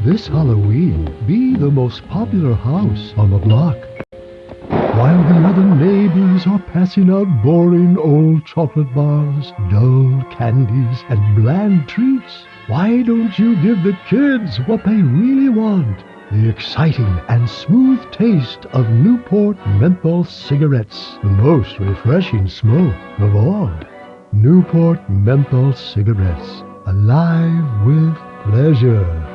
this Halloween, be the most popular house on the block. While the other neighbors are passing out boring old chocolate bars, dull candies, and bland treats, why don't you give the kids what they really want? The exciting and smooth taste of Newport menthol cigarettes, the most refreshing smoke of all. Newport menthol cigarettes, alive with pleasure.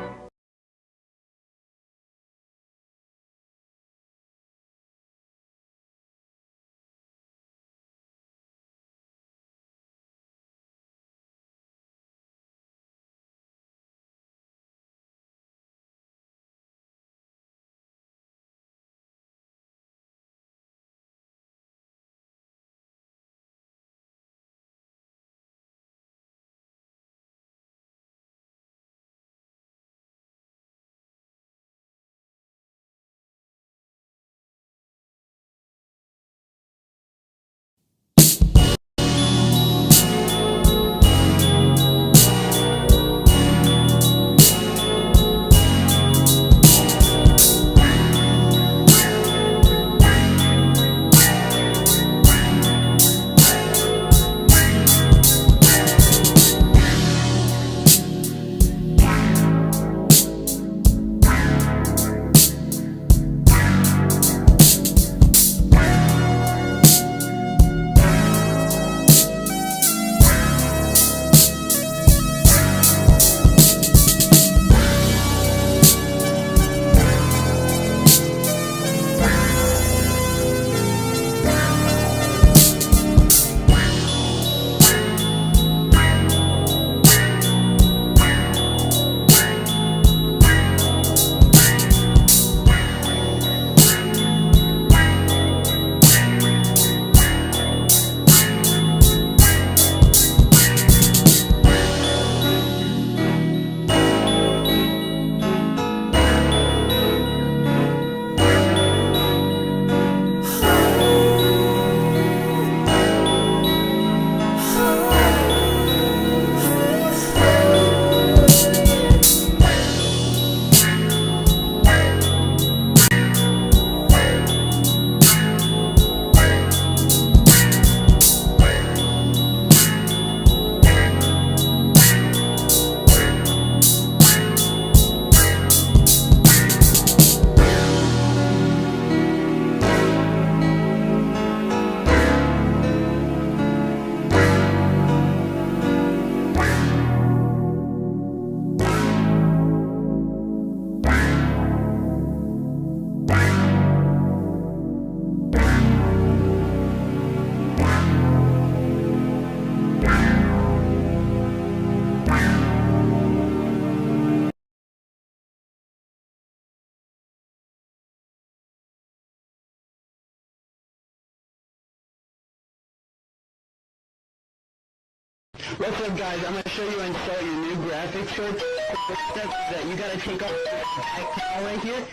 What's up, guys? I'm going to show you how to install your new graphics card. That you got to take off the back panel right here.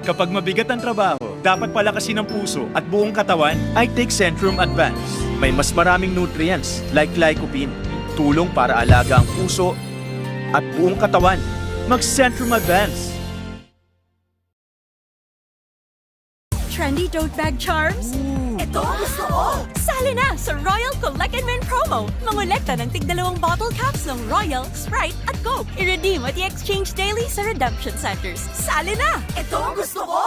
Kapag mabigat ang trabaho, dapat palakasin ang puso at buong katawan, I take Centrum Advance. May mas maraming nutrients like lycopene, tulong para alaga ang puso at buong katawan. Mag-Centrum Advance. Trendy tote bag charms? Ito ang gusto ko! Sali na sa Royal Collect and Win promo! Mangolekta ng tig-2 bottle caps ng Royal, Sprite at Coke. I-redeem at i-exchange daily sa redemption centers. Sali na! Ito ang gusto ko!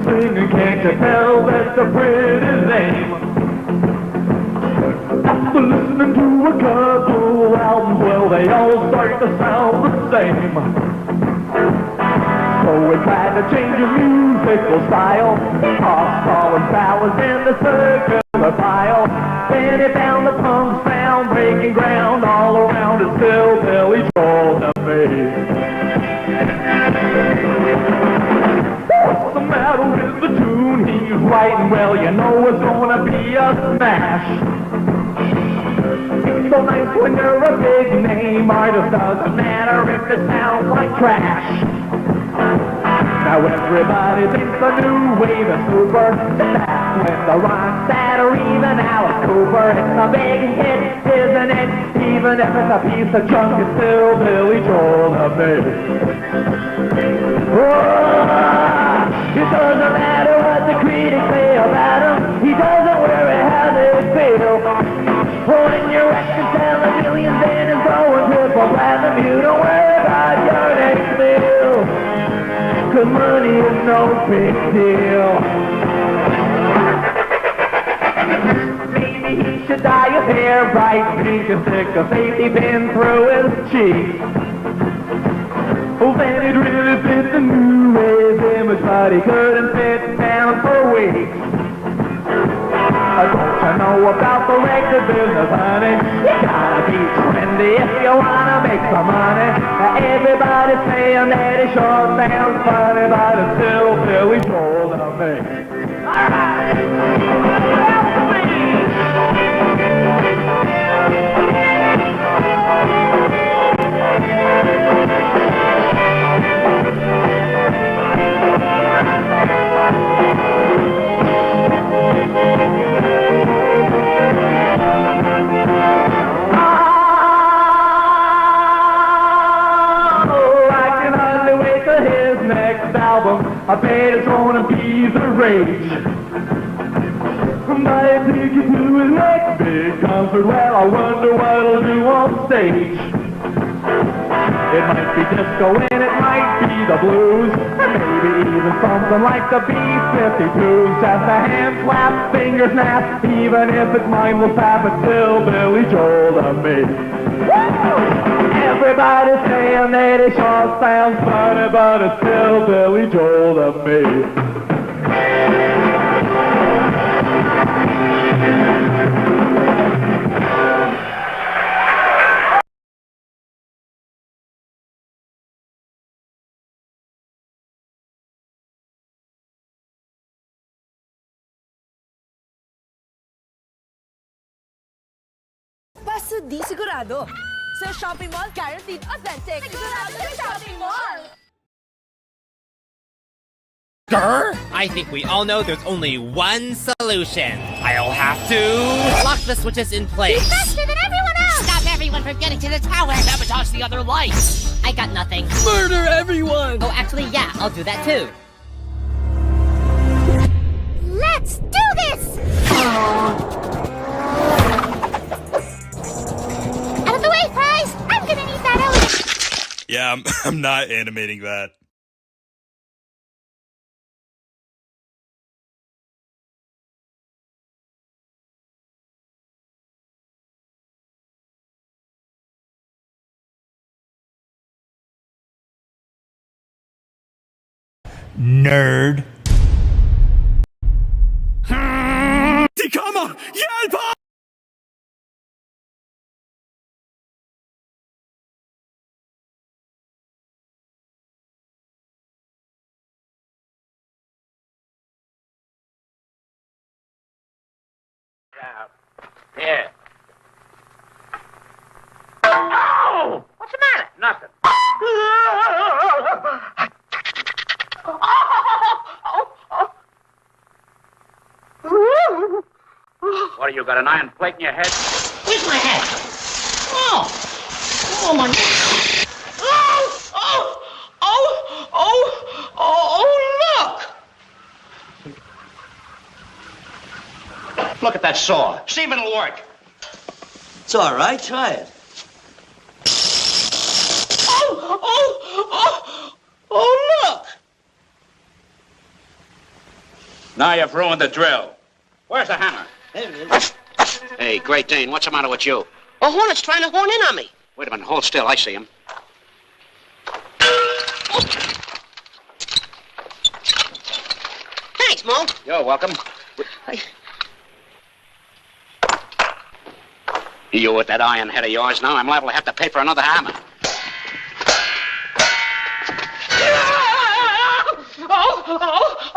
singing, can't you tell that's a pretty name? After listening to a couple albums, well, they all start to sound the same. So we tried to change your musical style, tossed all the ballads in the circular pile. Then he found the punk sound breaking ground all around it, still Billy Joel to me. What's the matter with the tune he's writing? Well, you know it's gonna be a smash. It's so nice when you're a big name artist, doesn't matter if it sounds like trash. Now everybody thinks the new wave is super, that's when the Ronstadt or even Alice Cooper. It's a big hit, isn't it? Even if it's a piece of junk, it's still Billy Joel to me. It doesn't matter what the critics say about him, he doesn't worry how they feel. When your record selling millions and it's going triple platinum, you don't worry about your next meal, 'cause money is no big deal. Maybe he should dye his hair bright pink and stick a safety pin through his cheek. Oh, then he'd really fit the new wave image, but he couldn't sit down for weeks. Don't you know about the record business, honey? You gotta be trendy if you wanna make some money. Everybody's saying that he sure sounds funny, but it's still Billy Joel to me. All right, help me! next album, I bet it's gonna be the rage. Buy a ticket to his next big concert, well, I wonder what he'll do on stage. It might be disco and it might be the blues, or maybe even something like the B-52s. Just a hand slap, finger snap, even if it's mindless tap, it's still Billy Joel to me. Everybody's saying that it sure sounds funny, but it's still Billy Joel to me. Basta di sigurado. Sa shopping mall, guaranteed authentic. Sigurado sa shopping mall! Grr! I think we all know there's only one solution. I'll have to lock the switches in place. Faster than everyone else! Stop everyone from getting to the tower! Sabotage the other lights. I got nothing. Murder everyone. Oh, actually, yeah, I'll do that too. Let's do this! Out of the way, Prize! I'm gonna need that element. Yeah, I'm not animating that. Nerd. Tillkommer! Hjälp! Yeah. Oh! What's the matter? Nothing. What, you got an iron plate in your head? Where's my head? Oh! Oh, my... Oh! Oh! Oh! Oh! Oh, look! Look at that saw. See if it'll work. It's all right. Try it. Oh! Oh! Oh! Oh, look! Now you've ruined the drill. Where's the hammer? Hey, Great Dane, what's the matter with you? A hornet's trying to horn in on me. Wait a minute, hold still, I see him. Thanks, Mo. You're welcome. You with that iron head of yours now, I'm liable to have to pay for another hammer.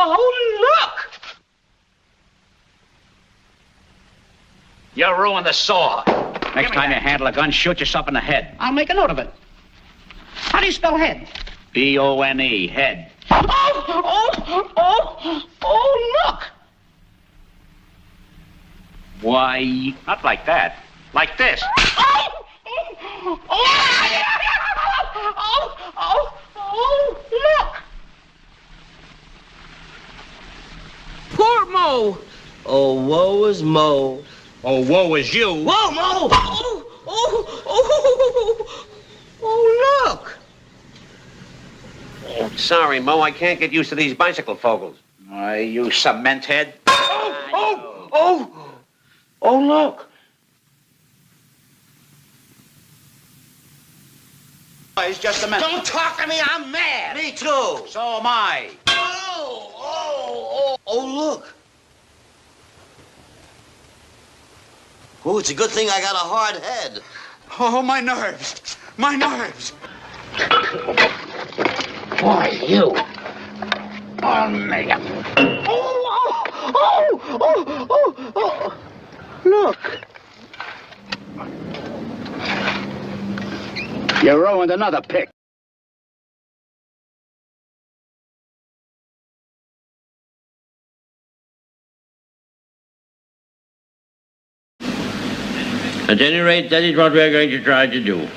Oh, look! You ruined the saw. Next time you handle a gun, shoot yourself in the head. I'll make a note of it. How do you spell head? B-O-N-E, head. Oh, look! Why, not like that. Like this. Look! Poor Mo. Oh, woe is Mo. Oh, woe is you. Whoa, Mo! Oh, look! Sorry, Mo, I can't get used to these bicycle fogles. You cement head. Oh, look. It's just a minute. Don't talk to me, I'm mad. Me too. So am I. Oh, look. Oh, it's a good thing I got a hard head. Oh, my nerves. My nerves. Why, you. I'll make him. Look. You ruined another pick. At any rate, that is what we are going to try to do.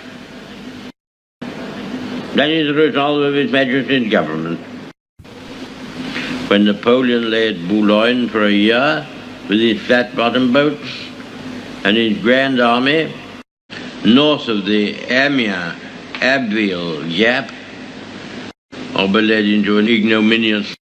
That is the result of His Majesty's government. when Napoleon lay at Boulogne for a year with his flat-bottom boats and his grand army north of the Amiens-Abbeville gap, or led into an ignominious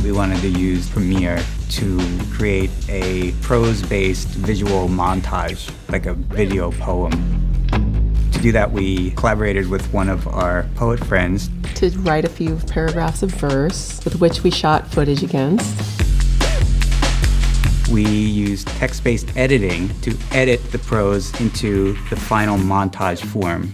We wanted to use Premiere to create a prose-based visual montage, like a video poem. To do that, we collaborated with one of our poet friends to write a few paragraphs of verse with which we shot footage against. We used text-based editing to edit the prose into the final montage form.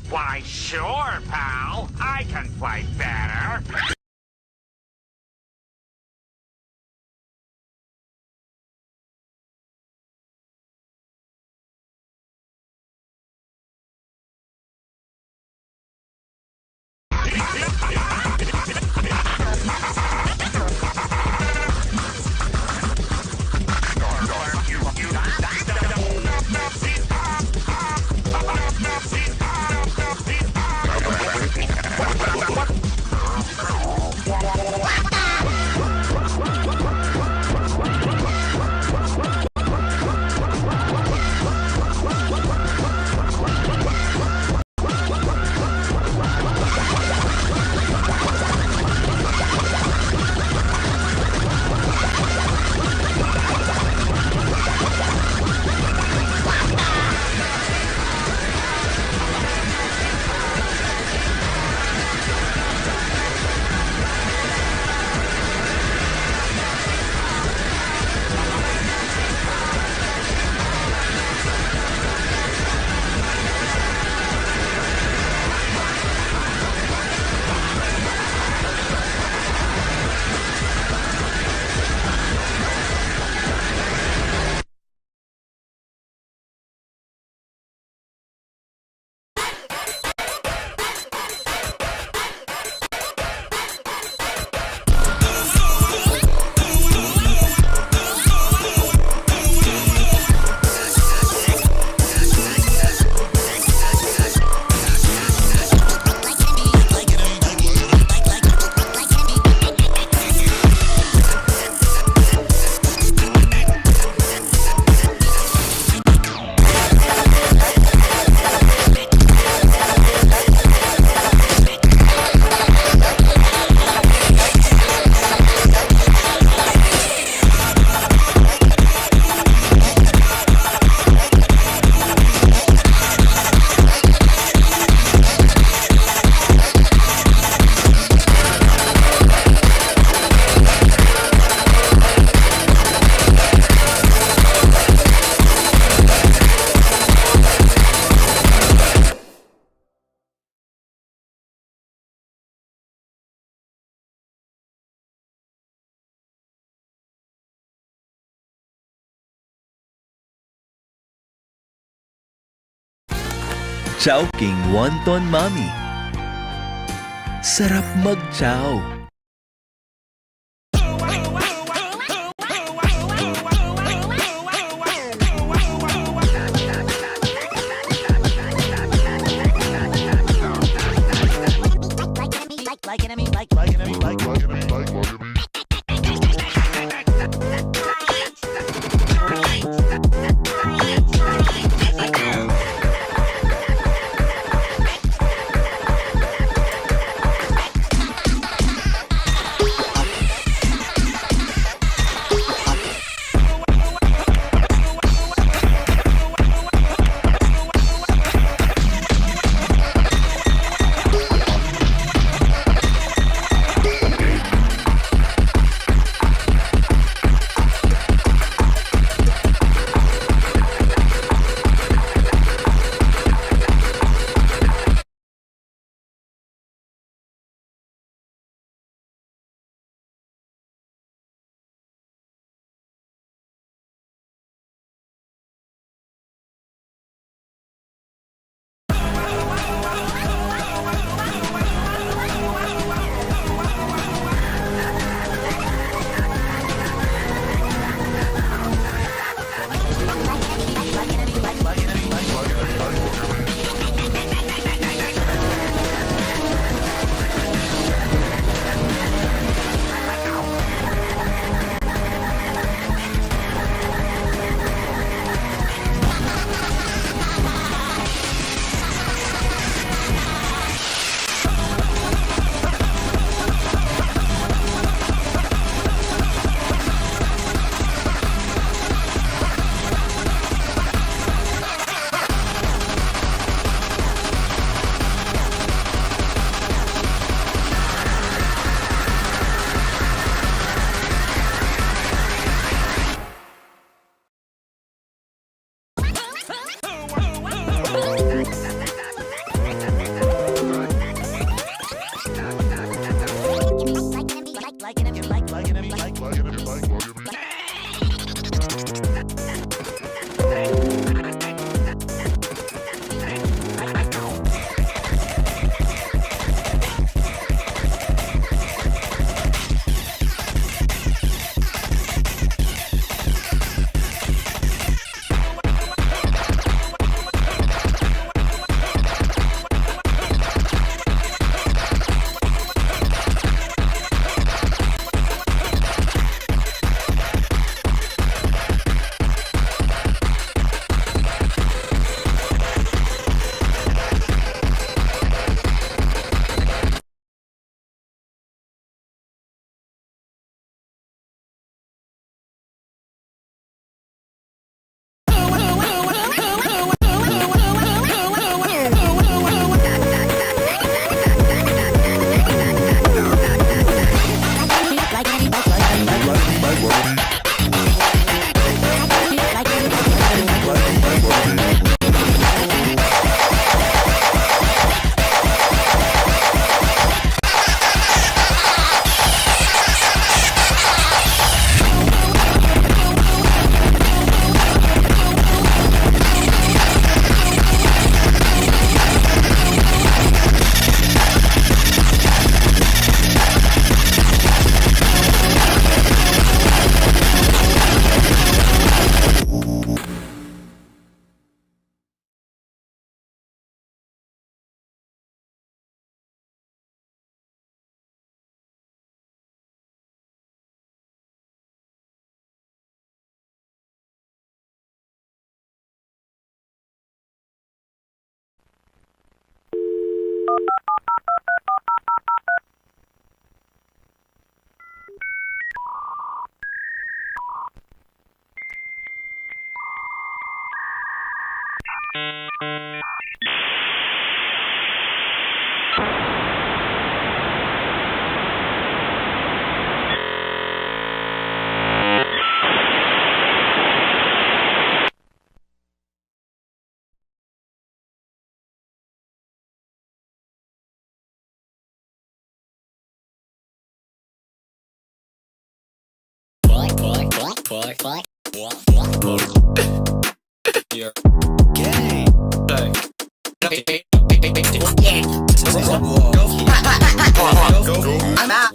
Why, sure, pal. I can play better. Chowking Wonton Mami. Sarap mag-chow. Like enemy, like enemy, like enemy, like enemy. You're gay. I'm out.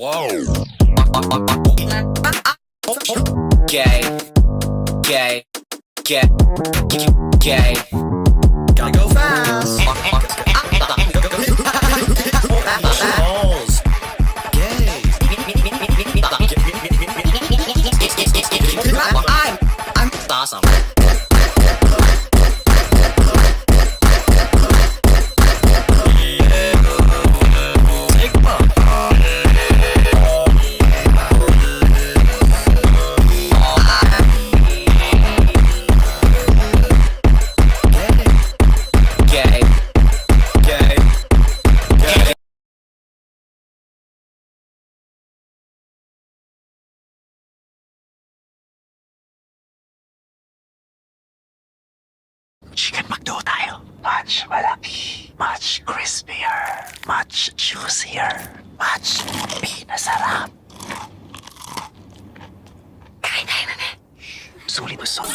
Gay. Gay. Gay. Gay. Gotta go fast. Balls. Gay. I'm awesome. Chicken McDo tayo. Much malaki, much crispier, much juicier, much pinasarap. Kain tayo na. Sulit busog.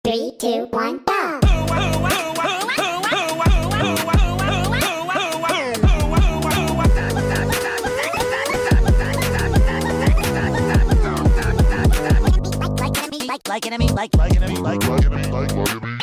Three, two, one, go! Like enemy, like enemy, like enemy, like enemy.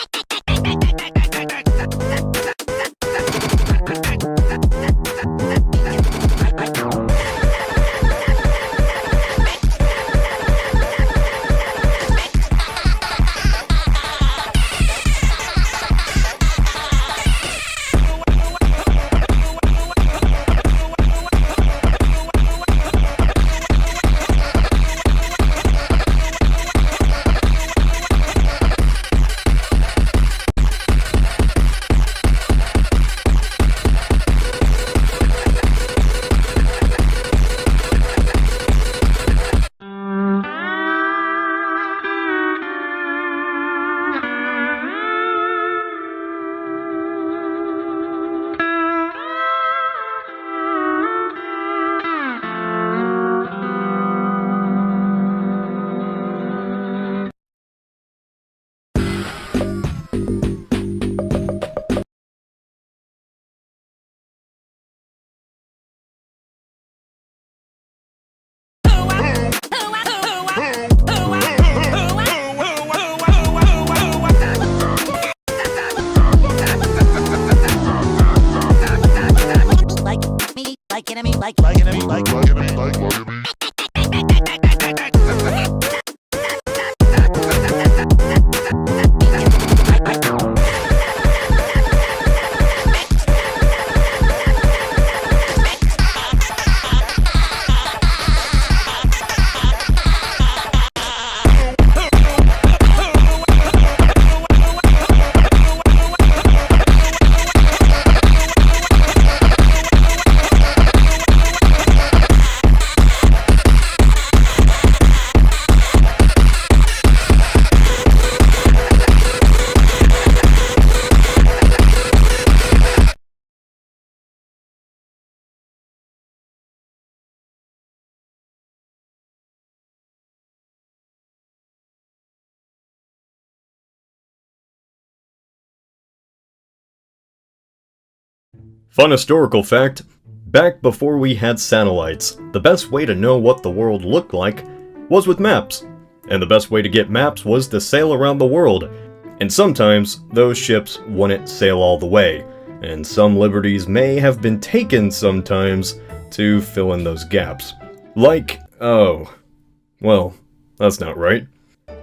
Fun historical fact, back before we had satellites, the best way to know what the world looked like was with maps. And the best way to get maps was to sail around the world. And sometimes, those ships wouldn't sail all the way, and some liberties may have been taken sometimes to fill in those gaps. Like, oh, well, that's not right.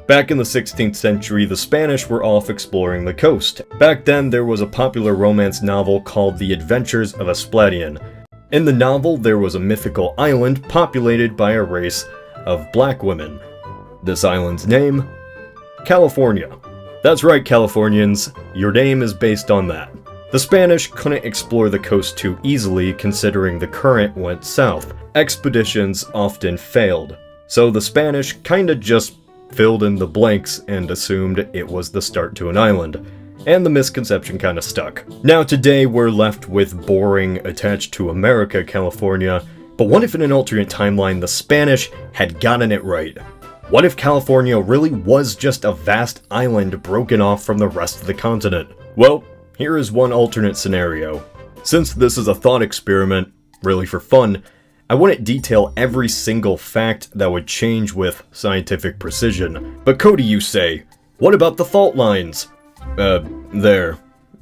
Back in the 16th century, the Spanish were off exploring the coast. Back then, there was a popular romance novel called The Adventures of Asplatian. In the novel, there was a mythical island populated by a race of black women. This island's name? California. That's right, Californians, your name is based on that. The Spanish couldn't explore the coast too easily considering the current went south. Expeditions often failed. So the Spanish kinda just filled in the blanks and assumed it was the start to an island. And the misconception kinda stuck. Now today we're left with boring attached to America, California, but what if in an alternate timeline the Spanish had gotten it right? What if California really was just a vast island broken off from the rest of the continent? Well, here is one alternate scenario. Since this is a thought experiment, really for fun, I wouldn't detail every single fact that would change with scientific precision. But Cody, you say, what about the fault lines? There.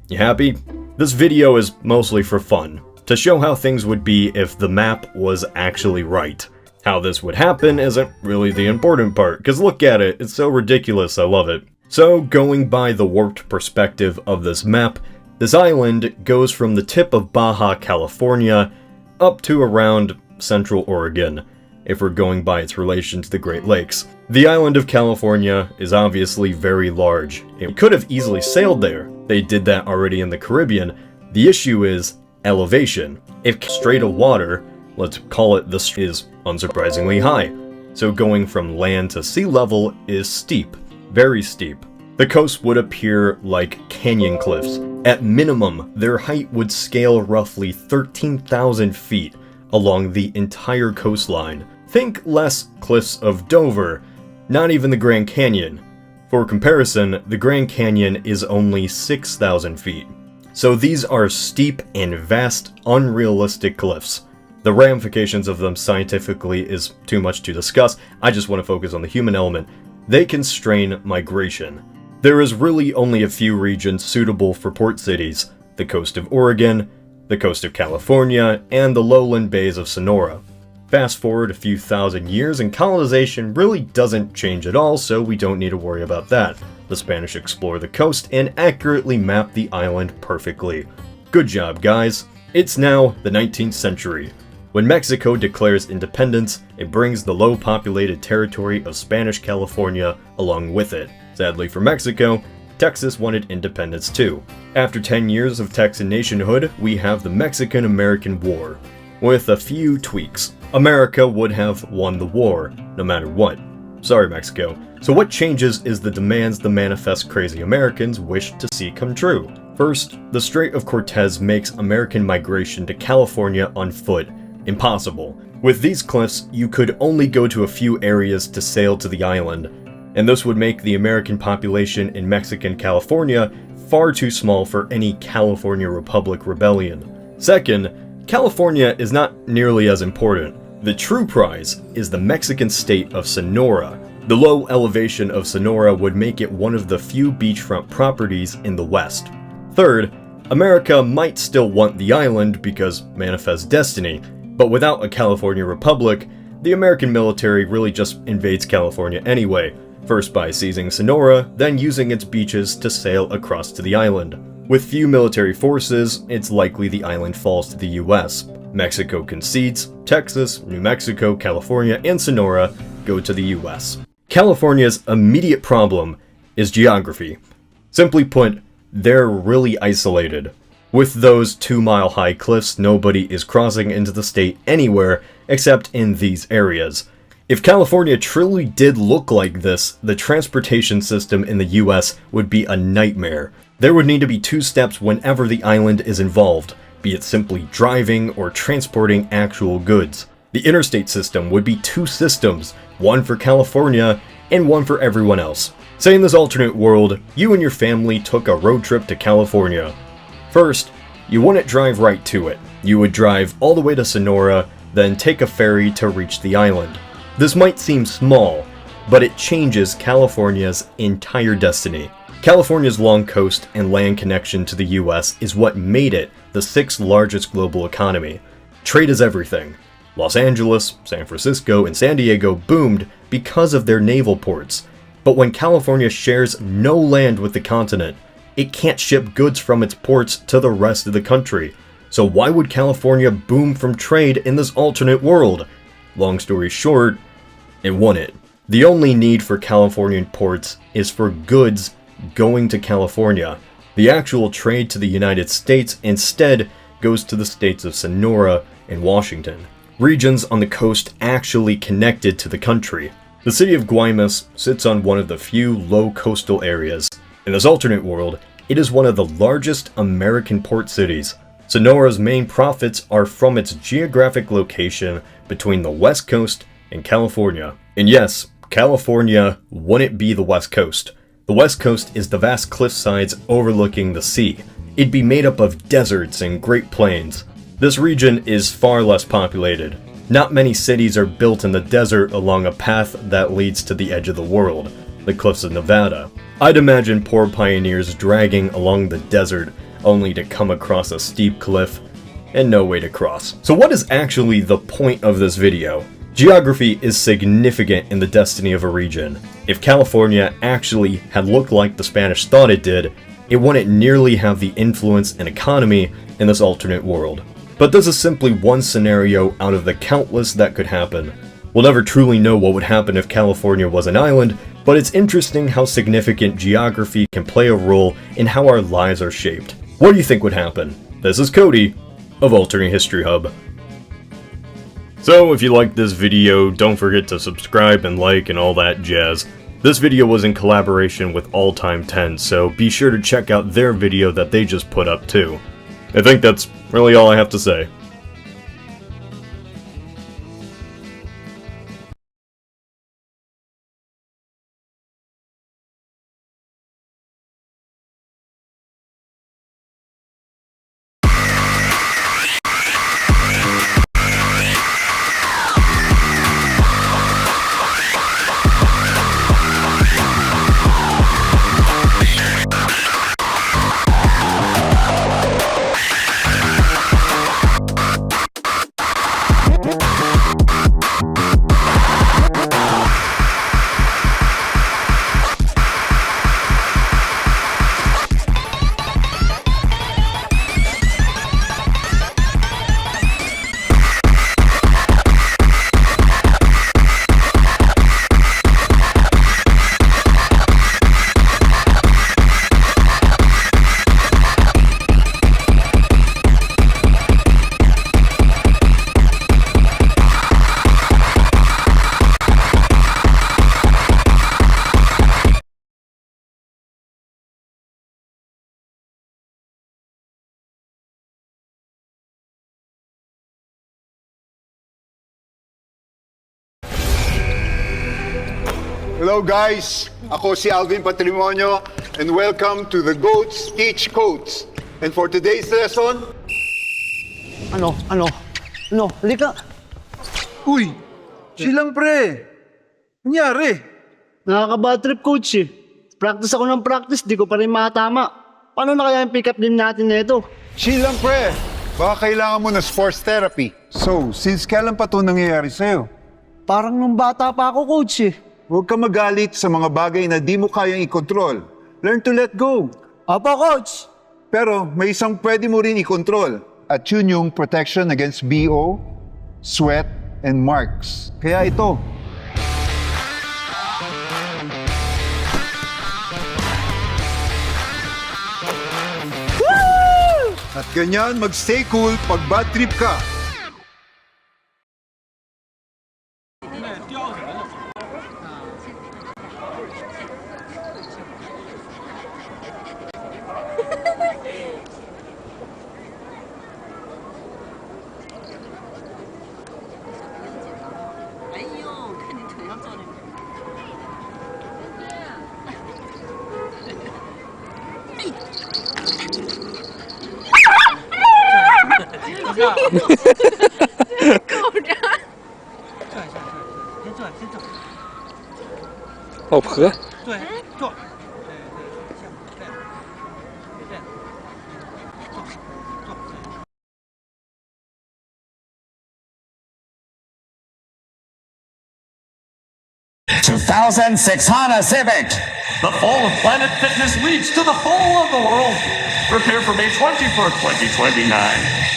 You happy? This video is mostly for fun, to show how things would be if the map was actually right. How this would happen isn't really the important part, because look at it, it's so ridiculous, I love it. So, going by the warped perspective of this map, this island goes from the tip of Baja California up to around Central Oregon, if we're going by its relation to the Great Lakes. The island of California is obviously very large. It could have easily sailed there. They did that already in the Caribbean. The issue is elevation. If straight of water, let's call it this, is unsurprisingly high. So going from land to sea level is steep, very steep. The coast would appear like canyon cliffs. At minimum, their height would scale roughly 13,000 feet along the entire coastline. Think less cliffs of Dover, not even the Grand Canyon. For comparison, the Grand Canyon is only 6,000 feet. So these are steep and vast, unrealistic cliffs. The ramifications of them scientifically is too much to discuss. I just want to focus on the human element. They constrain migration. There is really only a few regions suitable for port cities: the coast of Oregon, the coast of California, and the lowland bays of Sonora. Fast forward a few thousand years and colonization really doesn't change at all, so we don't need to worry about that. The Spanish explore the coast and accurately map the island perfectly. Good job, guys. It's now the 19th century. When Mexico declares independence, it brings the low-populated territory of Spanish California along with it. Sadly for Mexico, Texas wanted independence too. After 10 years of Texan nationhood, we have the Mexican-American War. With a few tweaks, America would have won the war, no matter what. Sorry, Mexico. So what changes is the demands the manifest crazy Americans wish to see come true. First, the Strait of Cortez makes American migration to California on foot impossible. With these cliffs, you could only go to a few areas to sail to the island, and this would make the American population in Mexican California far too small for any California Republic rebellion. Second, California is not nearly as important. The true prize is the Mexican state of Sonora. The low elevation of Sonora would make it one of the few beachfront properties in the West. Third, America might still want the island because manifest destiny, but without a California Republic, the American military really just invades California anyway, first by seizing Sonora, then using its beaches to sail across to the island. With few military forces, it's likely the island falls to the US. Mexico concedes, Texas, New Mexico, California, and Sonora go to the US. California's immediate problem is geography. Simply put, they're really isolated. With those 2-mile-high cliffs, nobody is crossing into the state anywhere except in these areas. If California truly did look like this, the transportation system in the US would be a nightmare. There would need to be 2 steps whenever the island is involved, be it simply driving or transporting actual goods. The interstate system would be 2 systems, one for California and one for everyone else. Say in this alternate world, you and your family took a road trip to California. First, you wouldn't drive right to it. You would drive all the way to Sonora, then take a ferry to reach the island. This might seem small, but it changes California's entire destiny. California's long coast and land connection to the US is what made it the 6th largest global economy. Trade is everything. Los Angeles, San Francisco, and San Diego boomed because of their naval ports. But when California shares no land with the continent, it can't ship goods from its ports to the rest of the country. So why would California boom from trade in this alternate world? Long story short, it wouldn't. The only need for Californian ports is for goods going to California. The actual trade to the United States instead goes to the states of Sonora and Washington, regions on the coast actually connected to the country. The city of Guaymas sits on one of the few low coastal areas. In this alternate world, it is one of the largest American port cities. Sonora's main profits are from its geographic location between the West Coast and California. And yes, California wouldn't be the West Coast. The West Coast is the vast cliffsides overlooking the sea. It'd be made up of deserts and Great Plains. This region is far less populated. Not many cities are built in the desert along a path that leads to the edge of the world, the cliffs of Nevada. I'd imagine poor pioneers dragging along the desert only to come across a steep cliff and no way to cross. So what is actually the point of this video? Geography is significant in the destiny of a region. If California actually had looked like the Spanish thought it did, it wouldn't nearly have the influence and economy in this alternate world. But this is simply one scenario out of the countless that could happen. We'll never truly know what would happen if California was an island, but it's interesting how significant geography can play a role in how our lives are shaped. What do you think would happen? This is Cody of Alternate History Hub. So if you liked this video, don't forget to subscribe and like and all that jazz. This video was in collaboration with All Time 10, so be sure to check out their video that they just put up too. I think that's really all I have to say. Hello guys, ako si Alvin Patrimonio and welcome to the Goats Teach Codes. And for today's lesson... Ano? Halika! Uy! Silang pre! Nangyari? Nakaka-bad trip, coach eh. Practice ako ng practice, di ko pa rin matama. Paano na kaya yung pick-up game natin na ito? Silang pre! Baka kailangan mo na sports therapy. So, since kailan pa ito nangyayari sa'yo? Parang nung bata pa ako, coach eh. Huwag ka magalit sa mga bagay na di mo kayang i-control. Learn to let go. Opo, coach. Pero may isang pwede mo rin i-control. At yun yung protection against BO, sweat, and marks. Kaya ito. Woo! At ganyan, mag-stay cool pag bad trip ka. 老婆。 2006 Honda Civic. The fall of Planet Fitness leads to the fall of the world. Prepare for May 21st, 2029.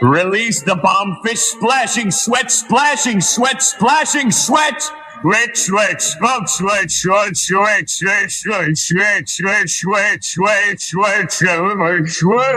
Release the bombfish splashing sweat, splashing sweat, splashing sweat. Sweat, sweat, smoke, sweat, sweat, sweat, sweat, sweat, sweat, sweat, sweat, sweat, sweat, sweat,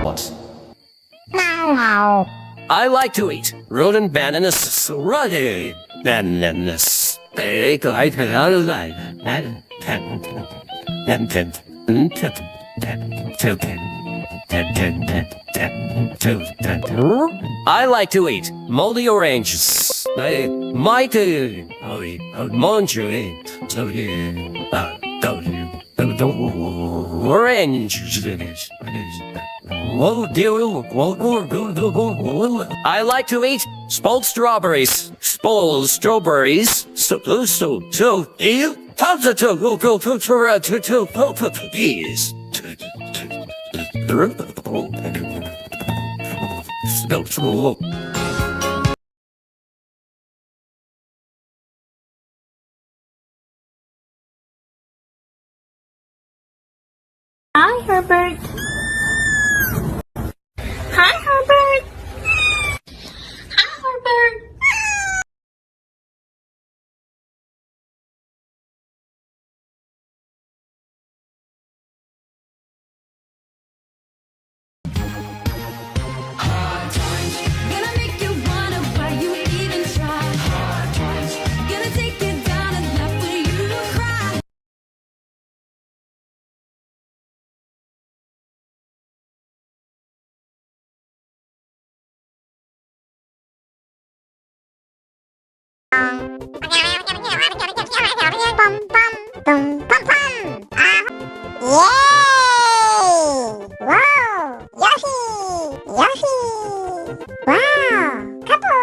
What? I like to eat rodent bananas, ruddy bananas. Steak, I can out of that. I like to eat moldy oranges. I might orange. I like to eat spoiled strawberries. Spoiled strawberries. Peas. Hi, Herbert. Hi, Herbert. Hi, Herbert. Gonna make you wonder why you even try. Gonna take you down and laugh for you to cry. Wow! Yoshi! Yoshi! Wow! Couple!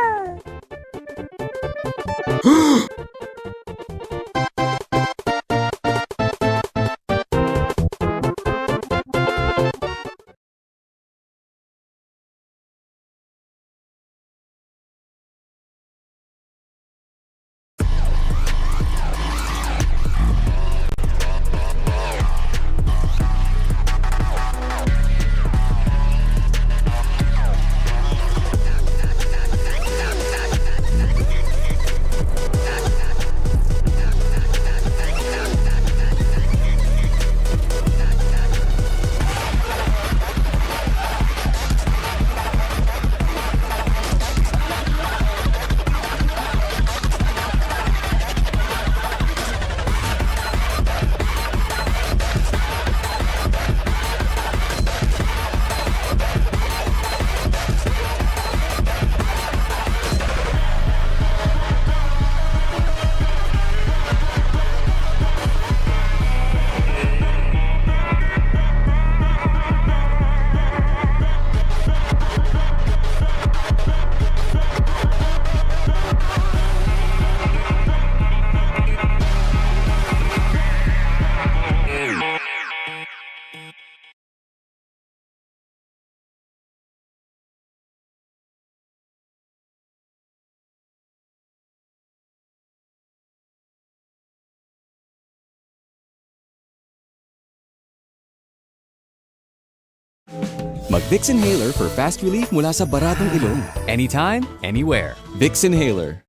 Mag-Vicks Inhaler for fast relief mula sa baradong ilong. Anytime, anywhere. Vicks Inhaler.